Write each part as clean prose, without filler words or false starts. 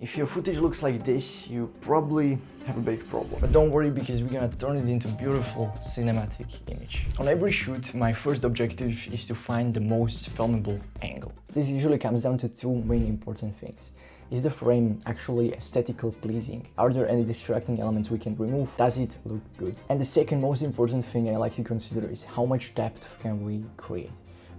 If your footage looks like this, you probably have a big problem. But don't worry, because we're gonna turn it into beautiful cinematic image. On every shoot, my first objective is to find the most filmable angle. This usually comes down to two main important things. Is the frame actually aesthetically pleasing? Are there any distracting elements we can remove? Does it look good? And the second most important thing I like to consider is how much depth can we create?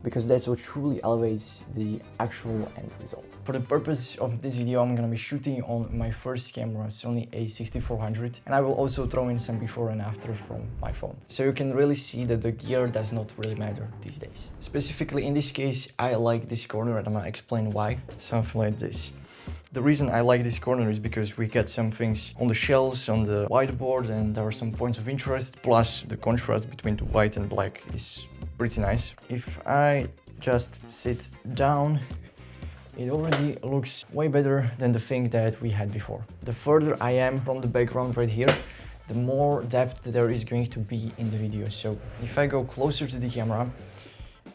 Because that's what truly elevates the actual end result. For the purpose of this video, I'm gonna be shooting on my first camera, Sony a6400, and I will also throw in some before and after from my phone. So you can really see that the gear does not really matter these days. Specifically in this case, I like this corner, and I'm gonna explain why. Something like this. The reason I like this corner is because we get some things on the shelves, on the whiteboard, and there are some points of interest, plus the contrast between the white and black is pretty nice. If I just sit down, it already looks way better than the thing that we had before. The further I am from the background right here, the more depth there is going to be in the video. So if I go closer to the camera,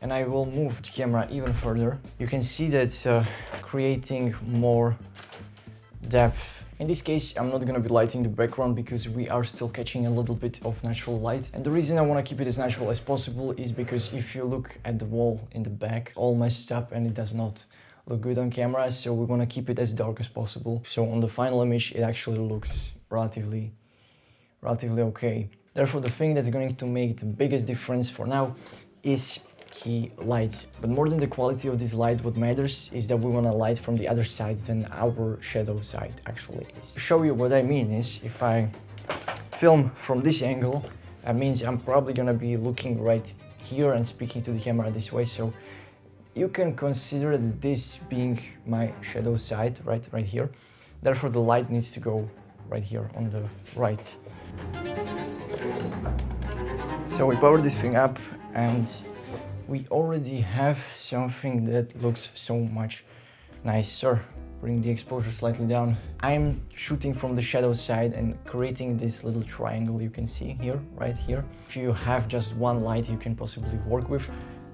and I will move the camera even further, you can see that creating more depth. In this case, I'm not gonna be lighting the background because we are still catching a little bit of natural light. And the reason I wanna keep it as natural as possible is because if you look at the wall in the back, all messed up and it does not look good on camera, so we wanna keep it as dark as possible. So on the final image, it actually looks relatively okay. Therefore, the thing that's going to make the biggest difference for now is key light. But more than the quality of this light, what matters is that we want a light from the other side than our shadow side actually is. To show you what I mean is, if I film from this angle, that means I'm probably gonna be looking right here and speaking to the camera this way, so you can consider this being my shadow side, right here. Therefore, the light needs to go right here on the right. So we power this thing up, and we already have something that looks so much nicer. Bring the exposure slightly down. I'm shooting from the shadow side and creating this little triangle you can see here, right here. If you have just one light you can possibly work with,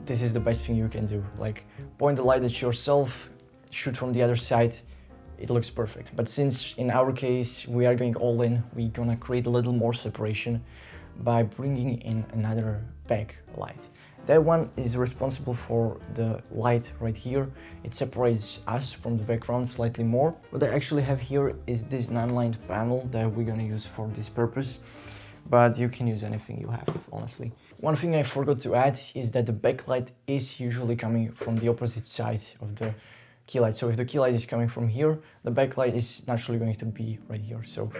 this is the best thing you can do. Like, point the light at yourself, shoot from the other side, it looks perfect. But since in our case we are going all in, we're gonna create a little more separation by bringing in another backlight. That one is responsible for the light right here. It separates us from the background slightly more. What I actually have here is this non-lined panel that we're gonna use for this purpose, but you can use anything you have, honestly. One thing I forgot to add is that the backlight is usually coming from the opposite side of the key light. So if the key light is coming from here, the backlight is naturally going to be right here. So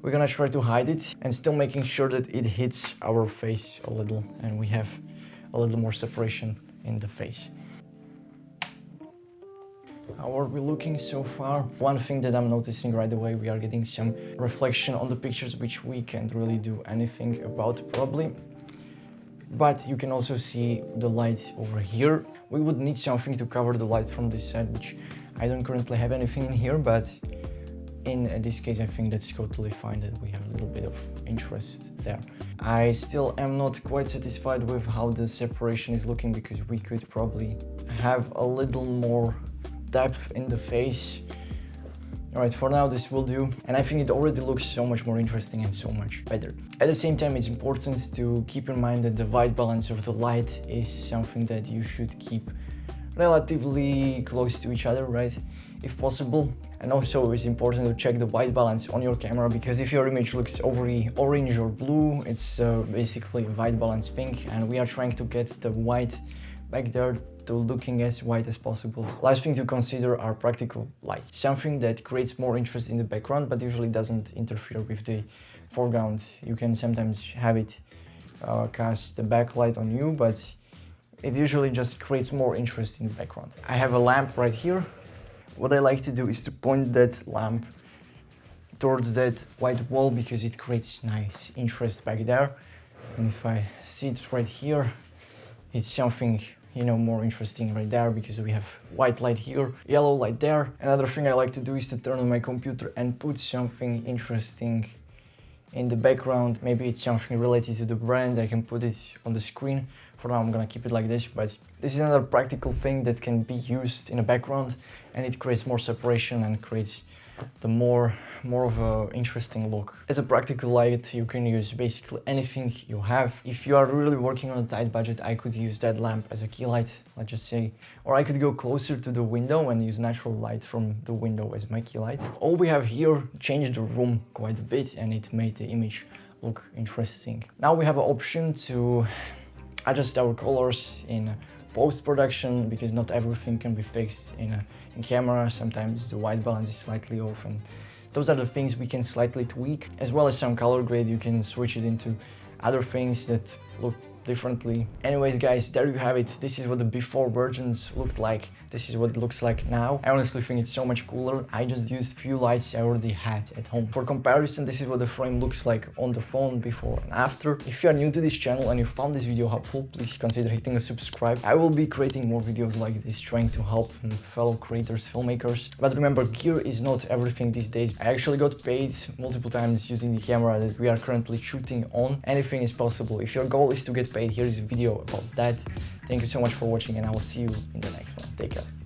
we're gonna try to hide it and still making sure that it hits our face a little and we have a little more separation in the face. How are we looking so far? One thing that I'm noticing right away, we are getting some reflection on the pictures, which we can't really do anything about probably. But you can also see the light over here. We would need something to cover the light from this side, which I don't currently have anything in here, but in this case, I think that's totally fine that we have a little bit of interest there. I still am not quite satisfied with how the separation is looking, because we could probably have a little more depth in the face. All right, for now this will do, and I think it already looks so much more interesting and so much better. At the same time, it's important to keep in mind that the white balance of the light is something that you should keep relatively close to each other, right, if possible. And also it's important to check the white balance on your camera, because if your image looks overly orange or blue, it's basically a white balance thing, and we are trying to get the white back there to looking as white as possible. Last thing to consider are practical lights, something that creates more interest in the background but usually doesn't interfere with the foreground. You can sometimes have it cast the backlight on you, but it usually just creates more interest in the background. I have a lamp right here. What I like to do is to point that lamp towards that white wall, because it creates nice interest back there. And if I sit right here, it's something, you know, more interesting right there, because we have white light here, yellow light there. Another thing I like to do is to turn on my computer and put something interesting in the background. Maybe it's something related to the brand. I can put it on the screen. For now, I'm gonna keep it like this, but this is another practical thing that can be used in the background, and it creates more separation and creates the more of a interesting look. As a practical light, you can use basically anything you have. If you are really working on a tight budget, I could use that lamp as a key light, let's just say, or I could go closer to the window and use natural light from the window as my key light. All we have here changed the room quite a bit, and it made the image look interesting. Now we have an option to adjust our colors in post-production, because not everything can be fixed in camera. Sometimes the white balance is slightly off, and those are the things we can slightly tweak. As well as some color grade, you can switch it into other things that look differently. Anyways guys, there you have it. This is what the before versions looked like. This is what it looks like now. I honestly think it's so much cooler. I just used few lights I already had at home. For comparison, this is what the frame looks like on the phone before and after. If you are new to this channel and you found this video helpful, please consider hitting the subscribe. I will be creating more videos like this, trying to help fellow creators, filmmakers. But remember, gear is not everything these days. I actually got paid multiple times using the camera that we are currently shooting on. Anything is possible. If your goal is to get paid, here is a video about that. Thank you so much for watching, and I will see you in the next one. Take care.